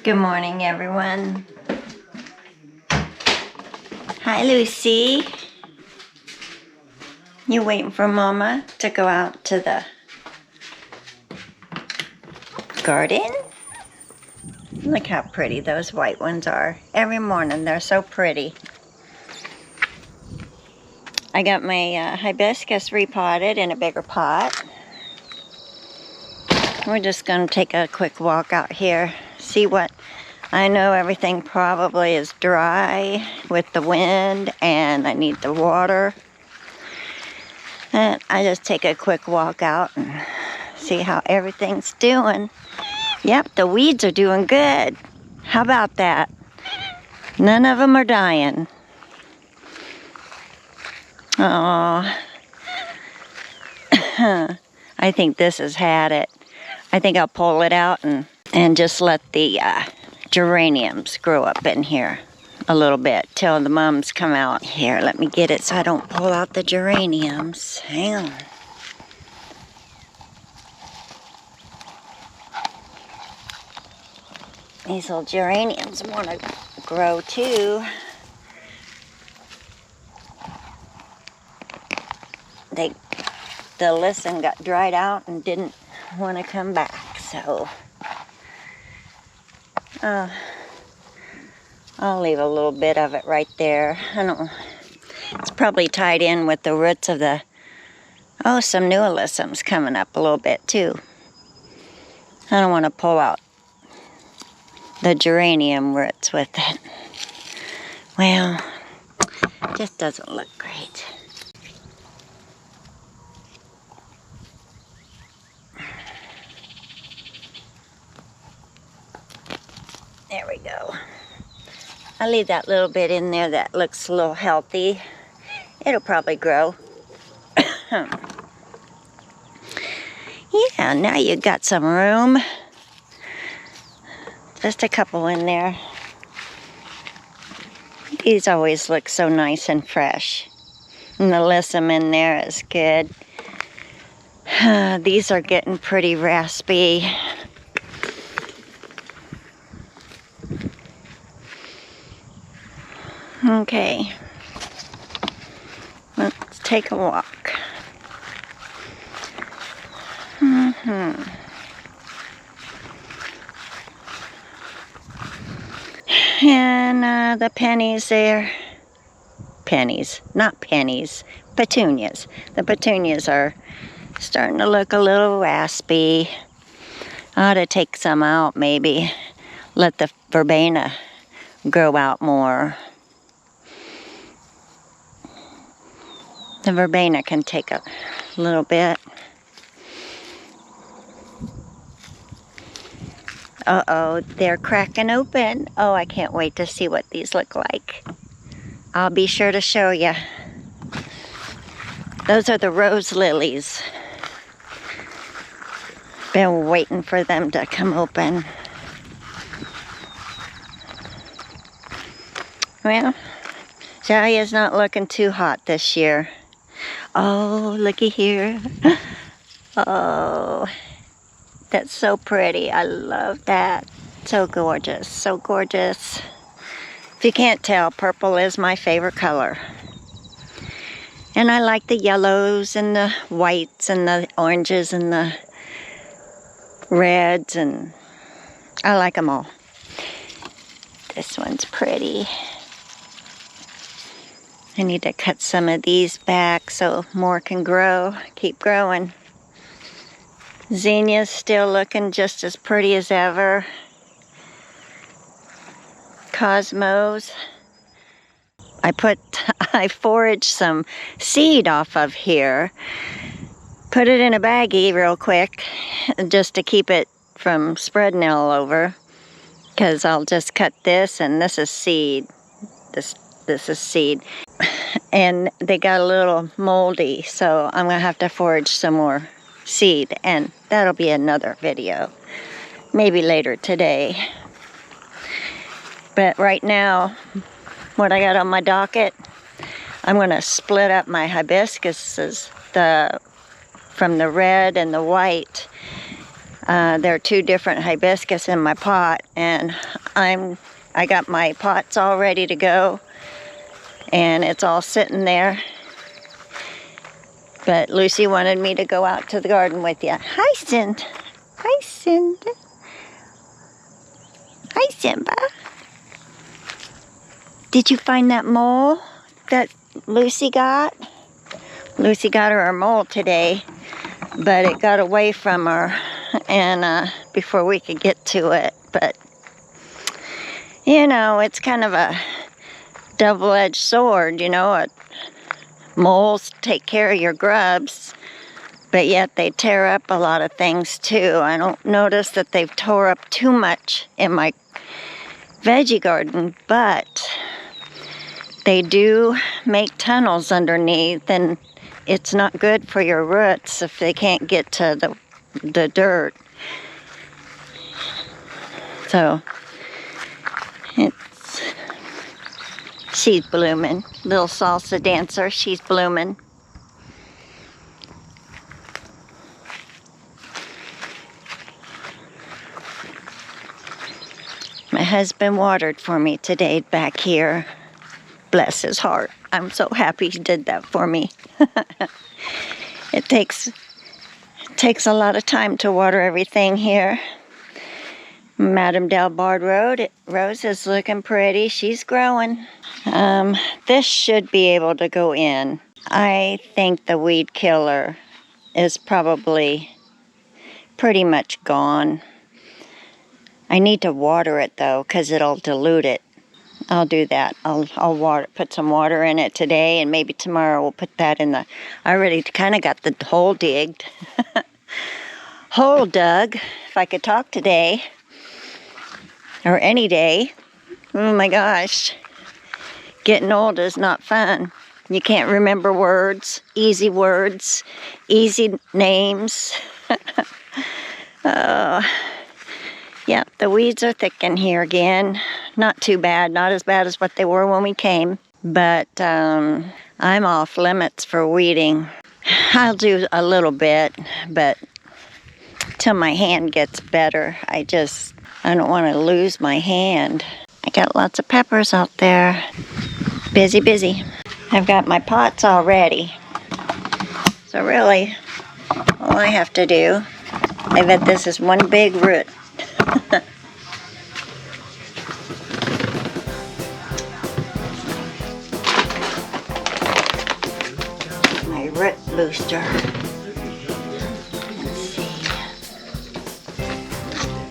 Good morning, everyone. Hi, Lucy. You waiting for Mama to go out to the garden? Look how pretty those white ones are. Every morning, they're so pretty. I got my hibiscus repotted in a bigger pot. We're just going to take a quick walk out here, see what... I know everything probably is dry with the wind and I need the water. And I just take a quick walk out and see how everything's doing. Yep, the weeds are doing good. How about that? None of them are dying. Oh, I think this has had it. I think I'll pull it out and just let the geraniums grow up in here a little bit till the mums come out. Here, let me get it so I don't pull out the geraniums. Hang on. These little geraniums want to grow too. The listen got dried out and didn't want to come back, so I'll leave a little bit of it right there. I don't. It's probably tied in with the roots of the. Oh, some new alyssum's coming up a little bit too. I don't want to pull out the geranium roots with it. Well, it just doesn't look great. There we go. I'll leave that little bit in there that looks a little healthy. It'll probably grow. Yeah, now you got some room. Just a couple in there. These always look so nice and fresh. And the alyssum in there is good. These are getting pretty raspy. Okay, let's take a walk. And the pennies there. Pennies, not pennies, petunias. The petunias are starting to look a little raspy. I ought to take some out maybe. Let the verbena grow out more. The verbena can take a little bit. Uh-oh, they're cracking open. Oh, I can't wait to see what these look like. I'll be sure to show you. Those are the rose lilies. Been waiting for them to come open. Well, Jalia's not looking too hot this year. Oh, looky here. Oh, that's so pretty. I love that. So gorgeous, so gorgeous. If you can't tell, purple is my favorite color. And I like the yellows and the whites and the oranges and the reds, and I like them all. This one's pretty. I need to cut some of these back so more can grow, keep growing. Zinnia's still looking just as pretty as ever. Cosmos. I foraged some seed off of here. Put it in a baggie real quick just to keep it from spreading all over. Because I'll just cut this, and this is seed. This is seed. And they got a little moldy, so I'm going to have to forage some more seed, and that'll be another video, maybe later today. But right now, what I got on my docket, I'm going to split up my hibiscuses from the red and the white There are 2 different hibiscus in my pot, and I got my pots all ready to go, and it's all sitting there. But Lucy wanted me to go out to the garden with you. Hi, Simba. Hi, Simba. Hi, Simba. Did you find that mole that Lucy got? Lucy got her a mole today, but it got away from her, and before we could get to it. But you know, it's kind of a double-edged sword, you know. Moles take care of your grubs, but yet they tear up a lot of things too. I don't notice that they've tore up too much in my veggie garden, but they do make tunnels underneath, and it's not good for your roots if they can't get to the dirt. So she's blooming. Little salsa dancer, she's blooming. My husband watered for me today back here. Bless his heart. I'm so happy he did that for me. It takes a lot of time to water everything here. Madame Delbard Rose is looking pretty. She's growing. This should be able to go in. I think the weed killer is probably pretty much gone. I need to water it though, because it'll dilute it. I'll do that. I'll put some water in it today, and maybe tomorrow we'll put that in the... I already kind of got the hole digged. Hole dug, if I could talk today. Or any day. Oh my gosh. Getting old is not fun. You can't remember words, easy names. Yeah, the weeds are thick in here again. Not too bad, not as bad as what they were when we came. But I'm off limits for weeding. I'll do a little bit, but till my hand gets better. I don't want to lose my hand. I got lots of peppers out there. Busy. I've got my pots all ready. So really, all I have to do, I bet this is one big root. My root booster. Let's see.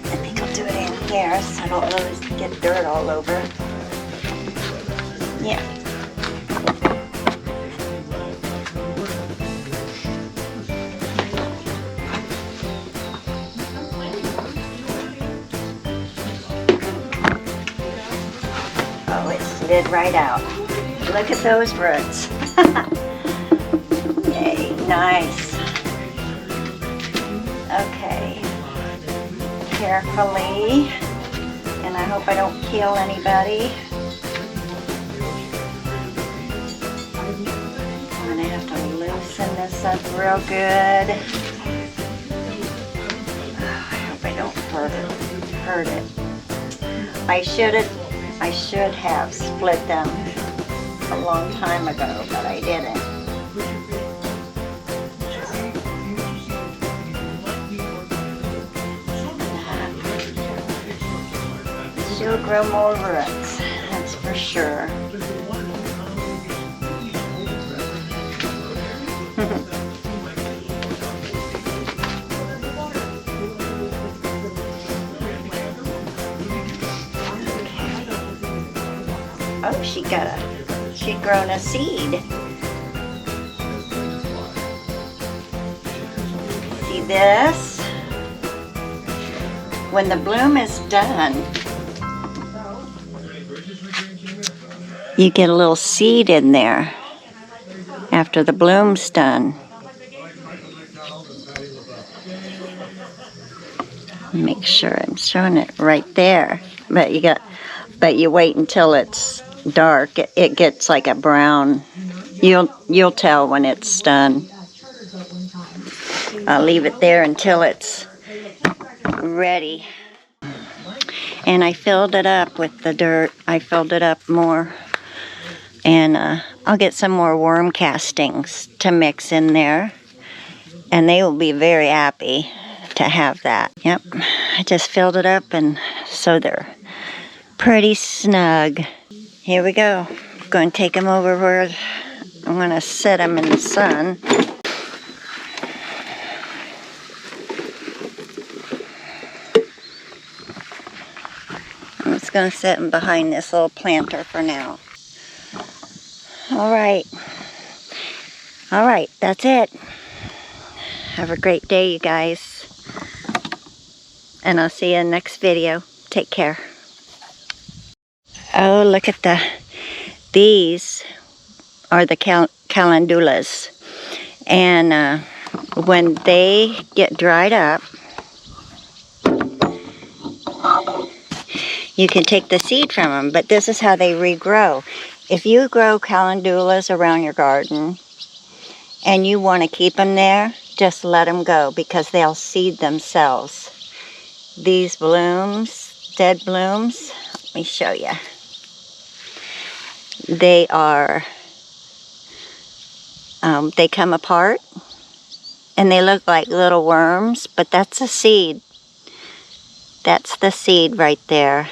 I think I'll do it in here so I don't get dirt all over. Yeah. Oh, it slid right out. Look at those roots. Yay, nice. Okay. Carefully. And I hope I don't kill anybody. I'm gonna have to loosen this up real good. Oh, I hope I don't hurt it. I should have split them a long time ago, but I didn't. She'll grow more roots, that's for sure. Oh, she'd grown a seed. See this? When the bloom is done, you get a little seed in there after the bloom's done. Make sure I'm showing it right there. But you wait until it's dark. It gets like a brown. You'll tell when it's done. I'll leave it there until it's ready. And I filled it up with the dirt. I filled it up more. And I'll get some more worm castings to mix in there. And they will be very happy to have that. Yep, I just filled it up, and so they're pretty snug. Here we go. I'm going to take them over where I'm going to set them in the sun. I'm just going to set them behind this little planter for now. All right, that's it. Have a great day, you guys. And I'll see you in the next video. Take care. Oh, look at these are the calendulas. And when they get dried up, you can take the seed from them, but this is how they regrow. If you grow calendulas around your garden and you want to keep them there, just let them go because they'll seed themselves. These blooms, dead blooms, let me show you. They are, they come apart and they look like little worms, but that's a seed. That's the seed right there.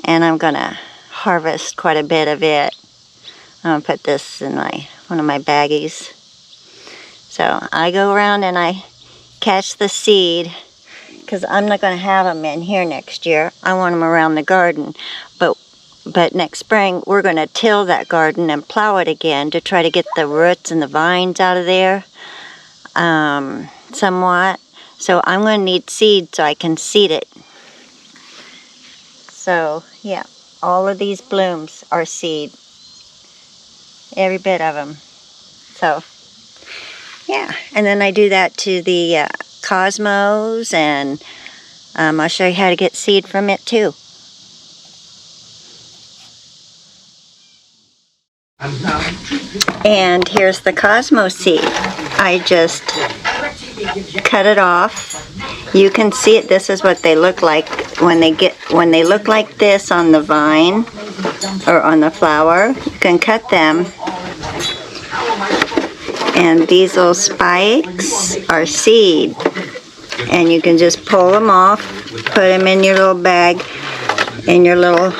And I'm gonna harvest quite a bit of it. I'm gonna put this in one of my baggies. So I go around and I catch the seed because I'm not gonna have them in here next year. I want them around the garden. But next spring we're gonna till that garden and plow it again to try to get the roots and the vines out of there somewhat. So I'm gonna need seed so I can seed it. So yeah, all of these blooms are seed. Every bit of them. So yeah, and then I do that to the cosmos, and I'll show you how to get seed from it too. And here's the cosmos seed. I just cut it off. You can see it. This is what they look like when they look like this on the vine or on the flower. You can cut them. And these little spikes are seed. And you can just pull them off, put them in your little bag, in your little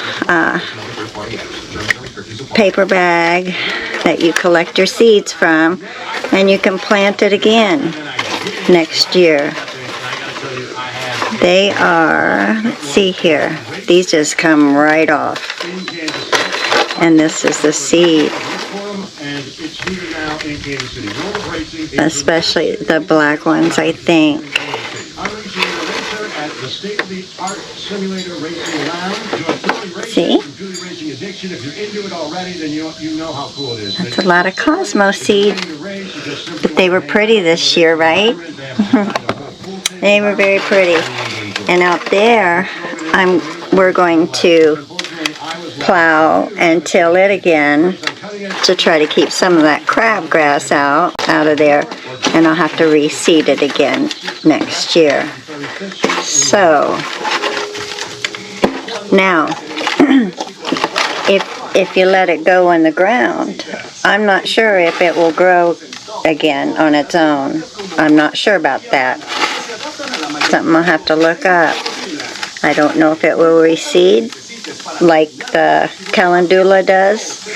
paper bag that you collect your seeds from, and you can plant it again next year. They are, let's see here, these just come right off. And this is the seed. Especially the black ones, I think. See? That's a lot of cosmos seed. But they were pretty this year, right? They were very pretty. And out there, we're going to plow and till it again to try to keep some of that crabgrass out of there, and I'll have to reseed it again next year. So now if you let it go in the ground, I'm not sure if it will grow again on its own. I'm not sure about that. Something I'll have to look up. I don't know if it will reseed like the calendula does.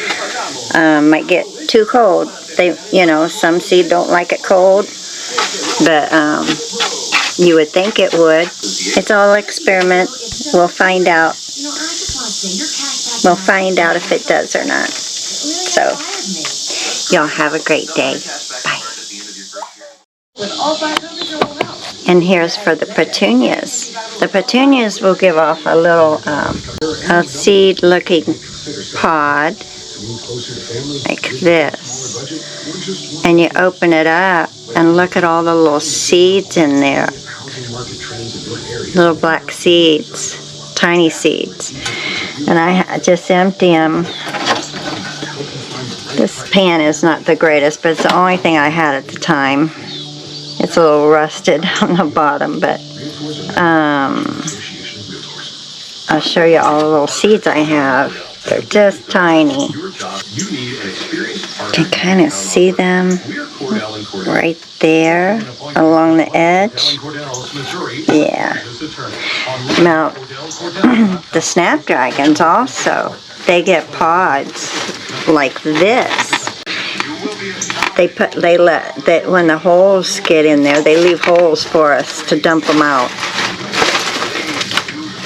Might get too cold. Some seed don't like it cold, but you would think it would. It's all experiment. We'll find out. We'll find out if it does or not. So, y'all have a great day. Bye. And here's for the petunias. The petunias will give off a little a seed-looking pod like this. And you open it up and look at all the little seeds in there. Little black seeds, tiny seeds. And I just empty them. This pan is not the greatest, but it's the only thing I had at the time. It's It's a little rusted on the bottom, but I'll show you all the little seeds I have. They're just tiny. You can kind of see them right there along the edge. Yeah. Now, the snapdragons also, they get pods like this. When the holes get in there, they leave holes for us to dump them out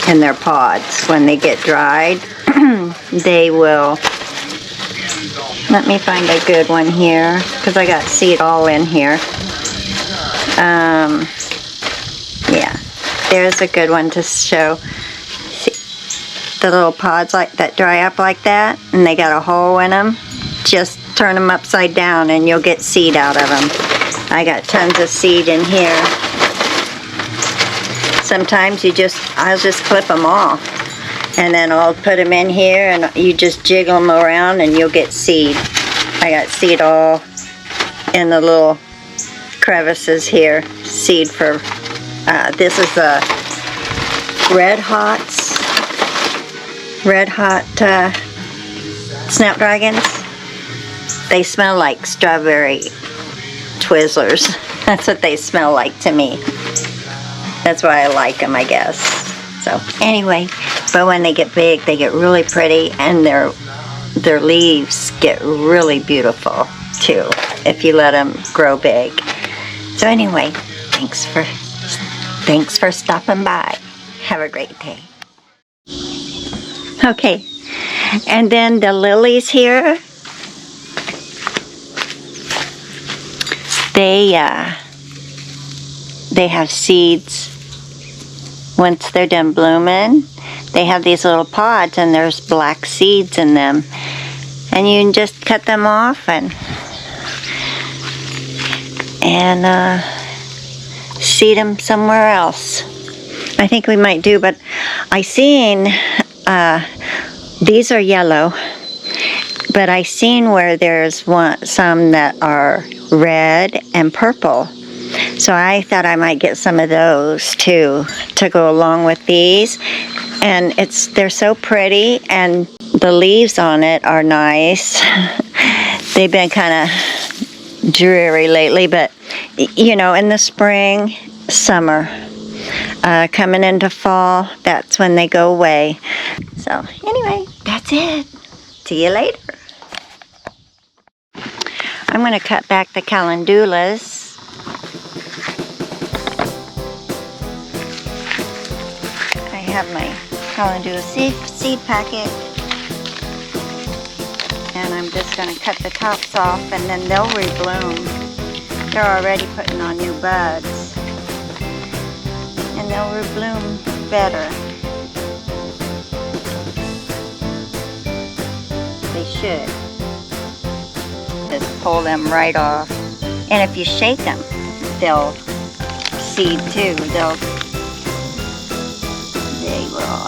in their pods. When they get dried, they will. Let me find a good one here, because I got seed all in here. Yeah, there's a good one to show. See, the little pods like that dry up like that, and they got a hole in them. Just turn them upside down, and you'll get seed out of them. I got tons of seed in here. Sometimes I'll just clip them off, and then I'll put them in here, and you just jiggle them around, and you'll get seed. I got seed all in the little crevices here. Seed for, this is the Red Hot Snapdragons. They smell like strawberry Twizzlers. That's what they smell like to me. That's why I like them, I guess. So anyway, but when they get big, they get really pretty, and their leaves get really beautiful too if you let them grow big. So anyway, thanks for stopping by. Have a great day. Okay, and then the lilies here, they have seeds. Once they're done blooming, they have these little pods, and there's black seeds in them. And you can just cut them off and seed them somewhere else. I think we might do, but I seen, these are yellow, but I seen where there's some that are red and purple. So I thought I might get some of those too to go along with these. And they're so pretty, and the leaves on it are nice. They've been kind of dreary lately, but you know, in the spring, summer, coming into fall, that's when they go away. So anyway, that's it. See you later. I'm going to cut back the calendulas. I have my calendula seed packet, and I'm just going to cut the tops off, and then they'll rebloom. They're already putting on new buds, and they'll rebloom better. They should. Just pull them right off, and if you shake them, they'll seed too. They will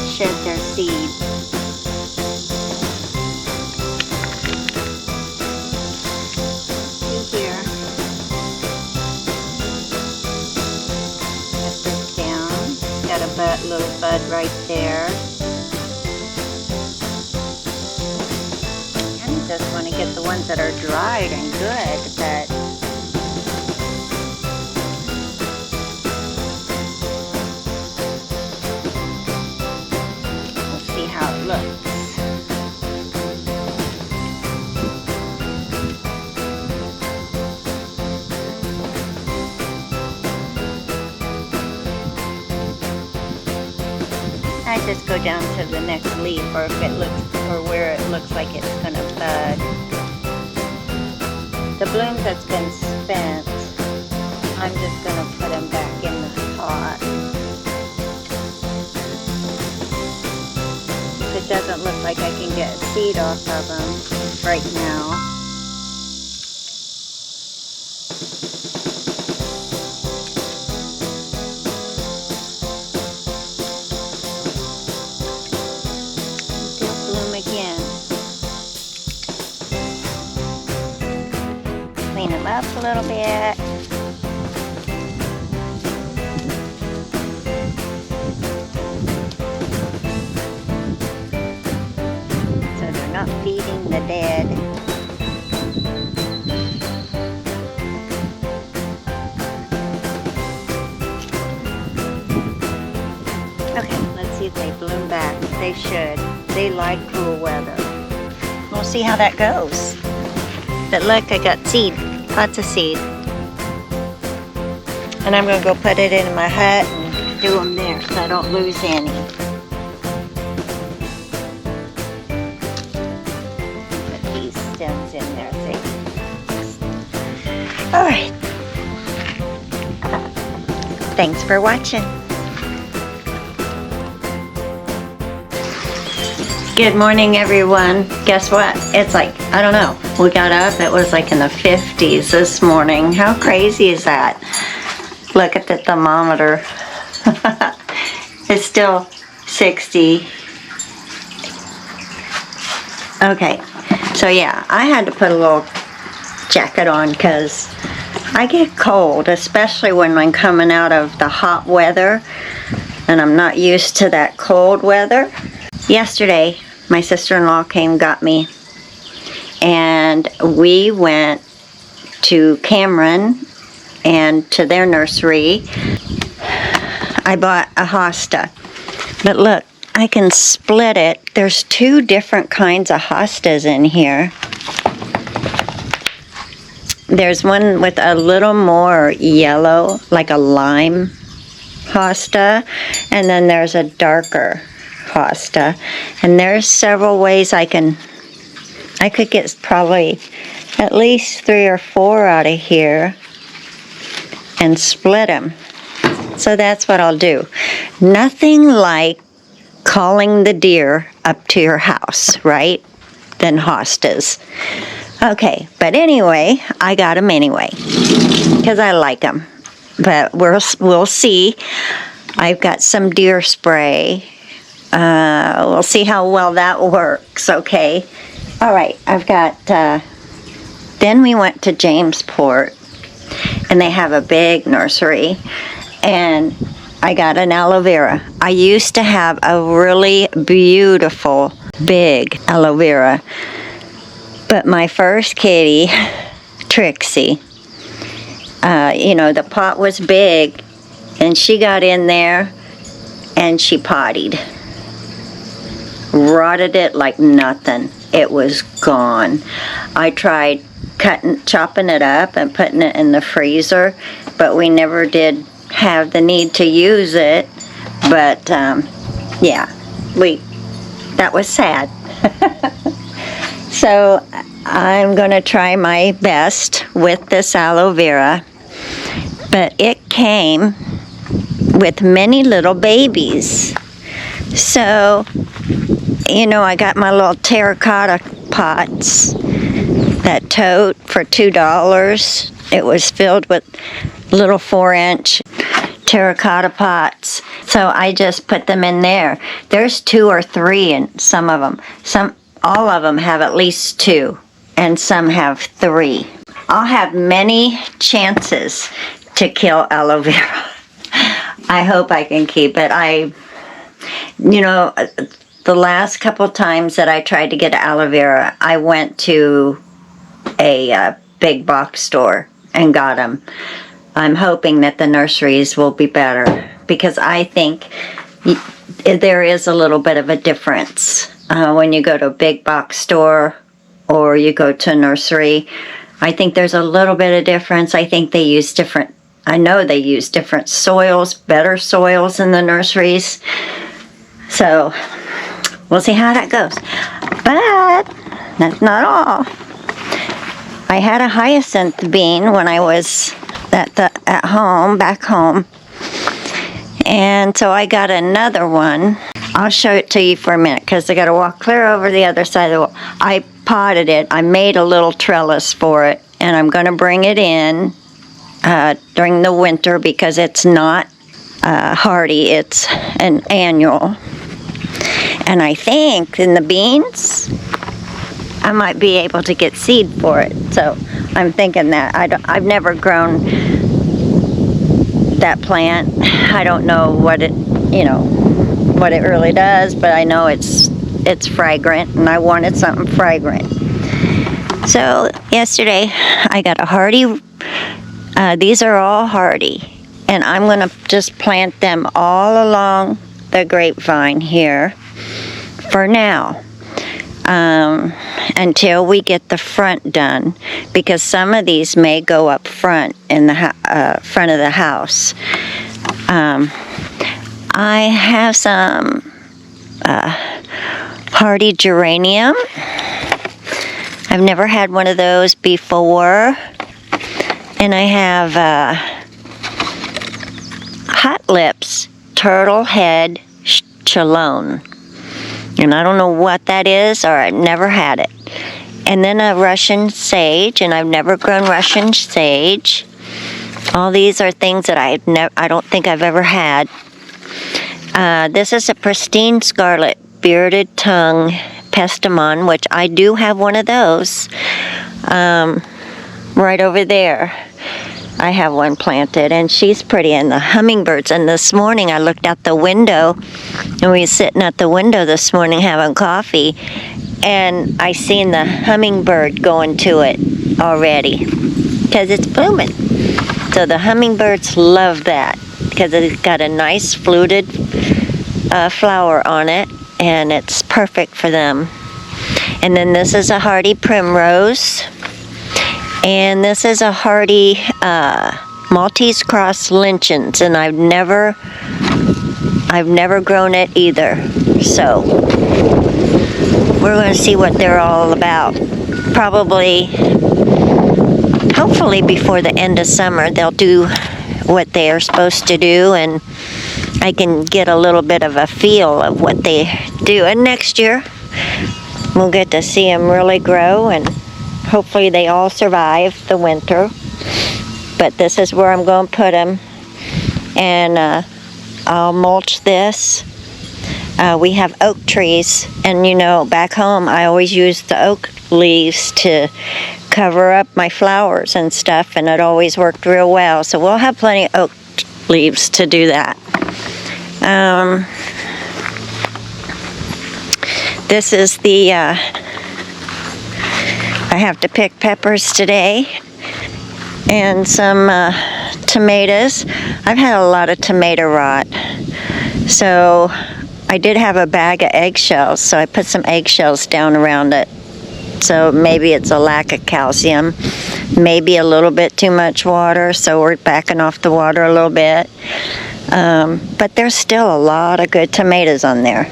shed their seed. See here. Put this down. Got a little bud right there. I just want to get the ones that are dried and good, but how it looks. I just go down to the next leaf, or if it looks, or where it looks like it's gonna bud. The blooms that's been spent, I'm just gonna put them back in the pot. It doesn't look like I can get a seed off of them right now. They'll bloom again. a little bit. So they're not feeding the dead. Okay, let's see if they bloom back. They should. They like cool weather. We'll see how that goes. But look, I got seed. Lots of seed. And I'm going to go put it in my hut and do them there so I don't lose any. Put these stems in there, see? Alright. Thanks for watching. Good morning, everyone. Guess what? It's like, I don't know. We got up, it was like in the 50s this morning. How crazy is that? Look at the thermometer. It's still 60. Okay, so yeah, I had to put a little jacket on because I get cold, especially when I'm coming out of the hot weather and I'm not used to that cold weather. Yesterday, my sister-in-law came, got me, and we went to Cameron and to their nursery. I bought a hosta, but look, I can split it. There's 2 different kinds of hostas in here. There's one with a little more yellow, like a lime hosta, and then there's a darker hosta. And there's several ways I could get probably at least 3 or 4 out of here and split them. So that's what I'll do. Nothing like calling the deer up to your house, right? Than hostas. Okay, but anyway, I got them anyway because I like them. But we'll see. I've got some deer spray. We'll see how well that works, okay? All right, I've got, then we went to Jamesport, and they have a big nursery, and I got an aloe vera. I used to have a really beautiful, big aloe vera, but my first kitty, Trixie, you know, the pot was big, and she got in there, and she pottied. Rotted it like nothing. It was gone. I tried chopping it up and putting it in the freezer, but we never did have the need to use it. But yeah, that was sad. So I'm gonna try my best with this aloe vera, but it came with many little babies. So, you know, I got my little terracotta pots, that tote for $2. It was filled with little 4-inch terracotta pots. So I just put them in there. There's 2 or 3 in some of them. All of them have at least 2, and some have 3. I'll have many chances to kill aloe vera. I hope I can keep it. You know, the last couple times that I tried to get aloe vera, I went to a big box store and got them. I'm hoping that the nurseries will be better, because I think there is a little bit of a difference when you go to a big box store or you go to a nursery. I think there's a little bit of difference. I think they use different, I know they use different soils, better soils in the nurseries. So we'll see how that goes. But that's not all. I had a hyacinth bean when I was back home. And so I got another one. I'll show it to you for a minute because I got to walk clear over the other side of the wall. I potted it. I made a little trellis for it, and I'm going to bring it in during the winter because it's not hardy. It's an annual. And I think in the beans, I might be able to get seed for it. So I'm thinking that. I've never grown that plant. I don't know what it, what it really does, but I know it's fragrant, and I wanted something fragrant. So yesterday I got a hardy, these are all hardy, and I'm going to just plant them all along the grapevine here for now, until we get the front done, because some of these may go up front in the front of the house. I have some hardy geranium. I've never had one of those before. And I have Hot Lips Turtle Head Chalone. And I don't know what that is, or I've never had it. And then a Russian sage, and I've never grown Russian sage. All these are things that I don't think I've ever had. This is a pristine scarlet bearded tongue pestamon, which I do have one of those. Right over there, I have one planted, and she's pretty. And the hummingbirds. And this morning I looked out the window, and we were sitting at the window this morning having coffee, and I seen the hummingbird going to it already because it's blooming. So the hummingbirds love that because it's got a nice fluted flower on it, and it's perfect for them. And then this is a hardy primrose, and this is a hardy Maltese cross lynchens, and I've never grown it either. So we're going to see what they're all about. Probably, hopefully before the end of summer, they'll do what they are supposed to do, and I can get a little bit of a feel of what they do. And next year, we'll get to see them really grow, and hopefully they all survive the winter. But this is where I'm going to put them. And I'll mulch this. We have oak trees, and back home I always use the oak leaves to cover up my flowers and stuff, and it always worked real well. So we'll have plenty of oak leaves to do that. This is the, I have to pick peppers today, and some tomatoes. I've had a lot of tomato rot, so I did have a bag of eggshells, so I put some eggshells down around it. So maybe it's a lack of calcium, maybe a little bit too much water, so we're backing off the water a little bit. But there's still a lot of good tomatoes on there,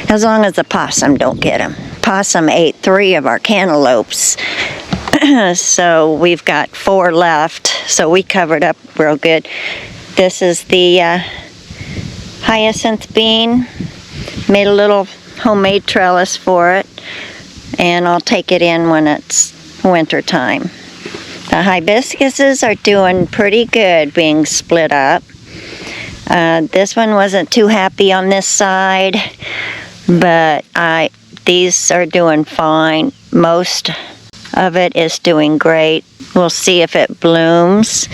as long as the possum don't get them. Possum ate 3 of our cantaloupes, so we've got 4 left, so we covered up real good. This is the hyacinth bean. Made a little homemade trellis for it, and I'll take it in when it's winter time. The hibiscuses are doing pretty good being split up. This one wasn't too happy on this side, but these are doing fine. Most of it is doing great. We'll see if it blooms.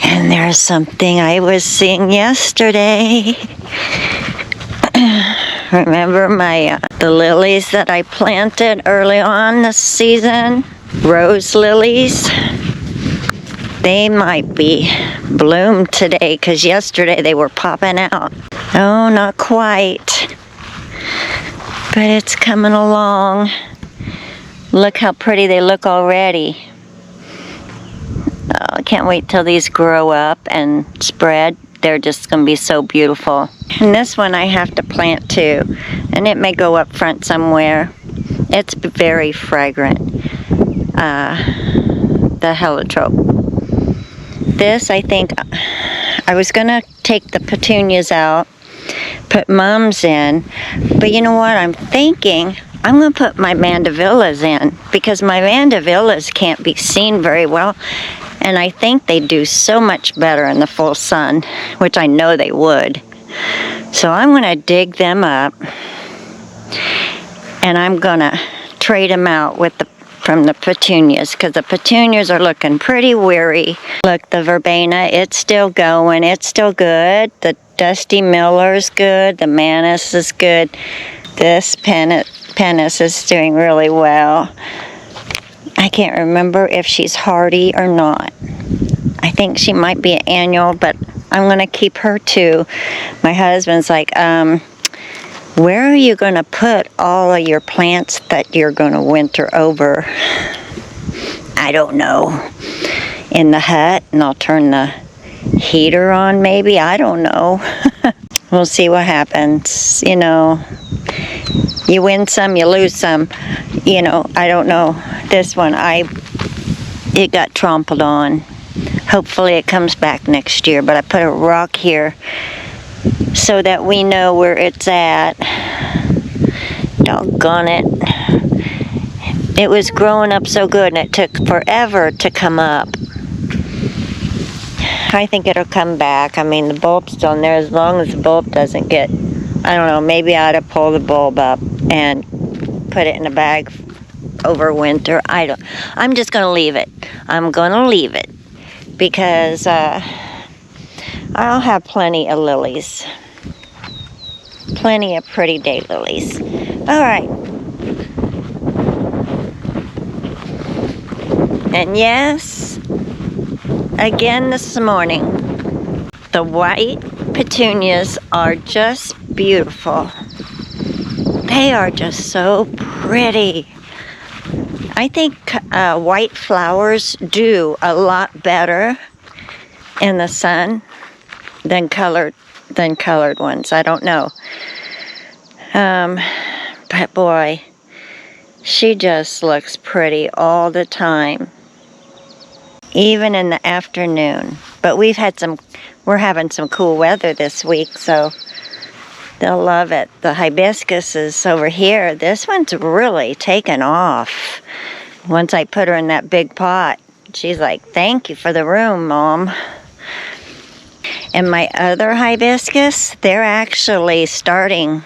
And there's something I was seeing yesterday. Remember the lilies that I planted early on this season? Rose lilies. They might be bloomed today, because yesterday they were popping out. Oh, not quite. But it's coming along. Look how pretty they look already. Oh, I can't wait till these grow up and spread. They're just going to be so beautiful. And this one I have to plant too, and it may go up front somewhere. It's very fragrant, the heliotrope. This, I think, I was going to take the petunias out, put mums in, but you know what, I'm thinking I'm going to put my mandevillas in, because my mandevillas can't be seen very well. And I think they do so much better in the full sun, which I know they would. So I'm going to dig them up, and I'm going to trade them out with from the petunias, because the petunias are looking pretty weary. Look, the verbena, it's still going. It's still good. The Dusty Miller's good. The Manus is good. This Penis is doing really well. I can't remember if she's hardy or not. I think she might be an annual, but I'm going to keep her too. My husband's like, where are you going to put all of your plants that you're going to winter over? I don't know. In the hut, and I'll turn the heater on maybe. I don't know. We'll see what happens. You know, you win some, you lose some. You know, I don't know. This one, it got trampled on. Hopefully it comes back next year, but I put a rock here so that we know where it's at. Doggone it. It was growing up so good, and it took forever to come up. I think it'll come back. I mean, the bulb's still in there. As long as the bulb doesn't get, I don't know, maybe I ought to pull the bulb up and put it in a bag over winter. I'm just going to leave it. I'm going to leave it because I'll have plenty of lilies. Plenty of pretty daylilies. All right. And yes, again this morning, the white petunias are just beautiful. They are just so pretty. I think white flowers do a lot better in the sun than colored ones. I don't know. But boy, she just looks pretty all the time, even in the afternoon. But we're having some cool weather this week, so they'll love it. The hibiscus is over here. This one's really taken off. Once I put her in that big pot, she's like, "Thank you for the room, Mom." And my other hibiscus, they're actually starting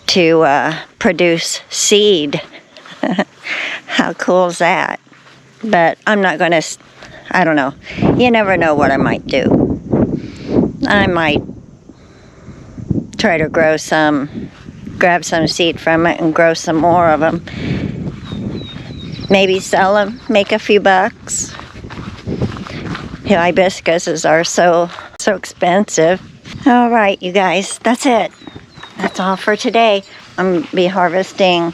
to produce seed. How cool is that? But I'm not going to, I don't know. You never know what I might do. I might try to grab some seed from it and grow some more of them. Maybe sell them, make a few bucks. The hibiscuses are so expensive. All right, you guys, that's it. That's all for today. I'm going to be harvesting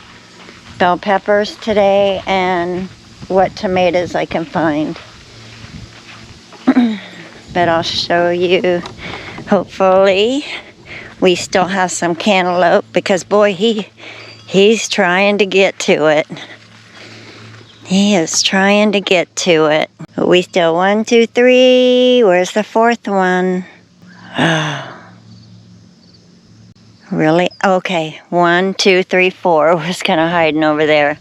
bell peppers today and what tomatoes I can find. But I'll show you, hopefully, we still have some cantaloupe because boy, he's trying to get to it. He is trying to get to it. We still 1, 2, 3. Where's the fourth one? Really? Okay. 1, 2, 3, 4 was kind of hiding over there.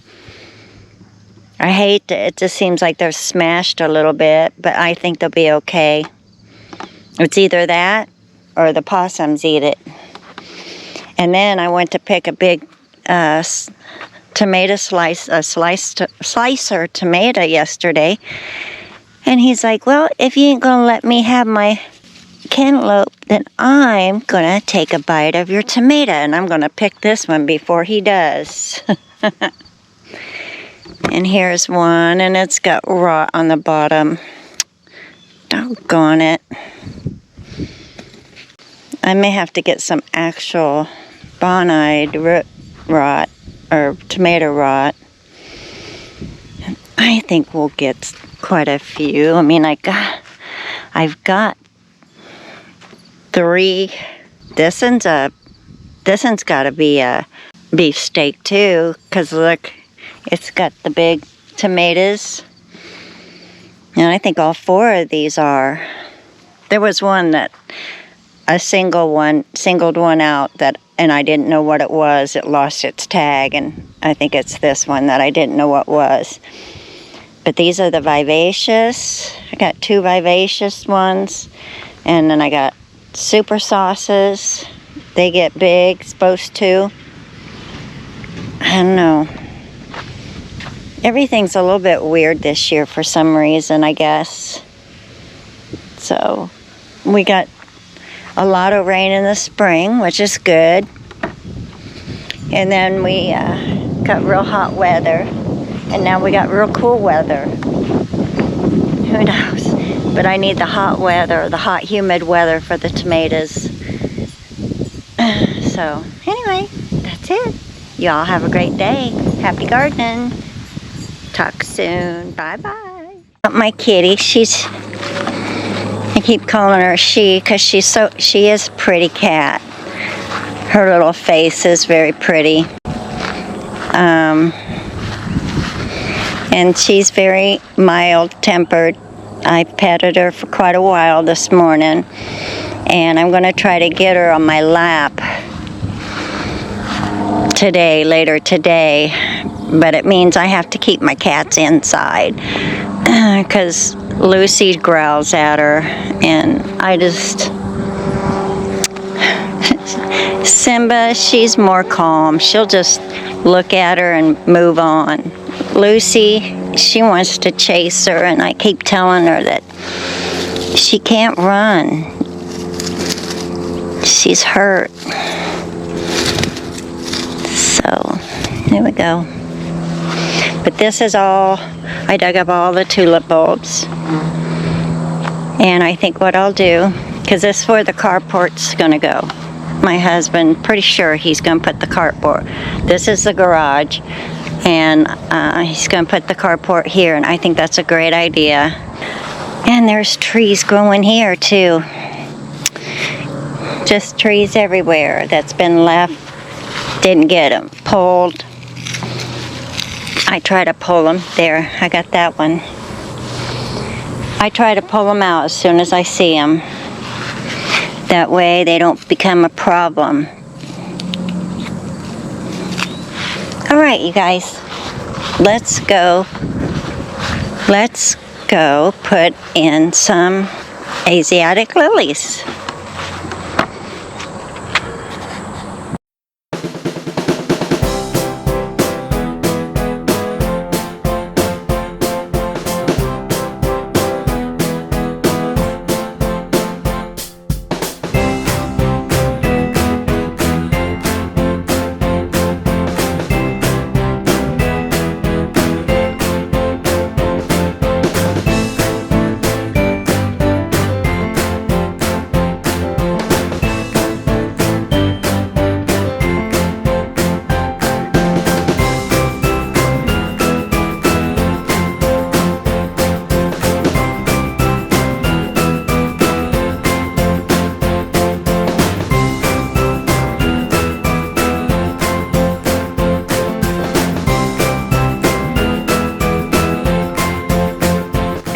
I hate it. It just seems like they're smashed a little bit, but I think they'll be okay. It's either that or the possums eat it. And then I went to pick a big tomato slicer tomato yesterday. And he's like, "Well, if you ain't going to let me have my cantaloupe, then I'm going to take a bite of your tomato." And I'm going to pick this one before he does. And here's one, and it's got rot on the bottom. Doggone it. I may have to get some actual bonide rot or tomato rot. I think we'll get quite a few. I mean, I've got 3. This one's got to be a beefsteak too, because look, it's got the big tomatoes. And I think all 4 of these are. There was one that singled one out and I didn't know what it was. It lost its tag, and I think it's this one that I didn't know what was. But these are the vivacious. I got 2 vivacious ones, and then I got super sauces. They get big, supposed to. I don't know. Everything's a little bit weird this year for some reason, I guess. So we got a lot of rain in the spring, which is good. And then we got real hot weather. And now we got real cool weather. Who knows? But I need the hot weather, the hot humid weather for the tomatoes. So anyway, that's it. Y'all have a great day. Happy gardening. Talk soon. Bye-bye. My kitty, I keep calling her she because she is a pretty cat. Her little face is very pretty. And she's very mild-tempered. I petted her for quite a while this morning, and I'm going to try to get her on my lap later today, but it means I have to keep my cats inside because Lucy growls at her, and I just... Simba, she's more calm. She'll just look at her and move on. Lucy, she wants to chase her, and I keep telling her that she can't run. She's hurt. So, there we go. But this is all, I dug up all the tulip bulbs. And I think what I'll do, because this is where the carport's going to go. My husband, pretty sure he's going to put the carport. This is the garage. And he's going to put the carport here, and I think that's a great idea. And there's trees growing here too. Just trees everywhere that's been left. Didn't get them pulled. I try to pull them. There, I got that one. I try to pull them out as soon as I see them. That way they don't become a problem. All right, you guys, let's go put in some Asiatic lilies.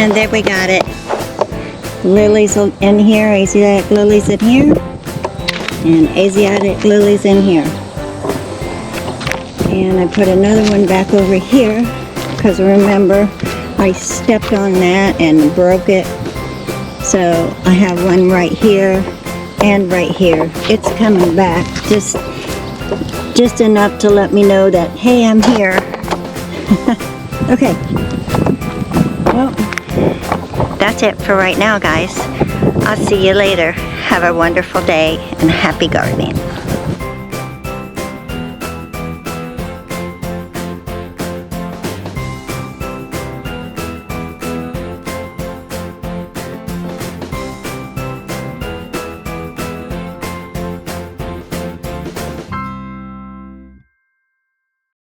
And there we got it. Lilies in here, Asiatic lilies in here, and Asiatic lilies in here. And I put another one back over here, because remember, I stepped on that and broke it. So I have one right here and right here. It's coming back, just enough to let me know that, hey, I'm here. Okay. Well, that's it for right now, guys. I'll see you later. Have a wonderful day and happy gardening.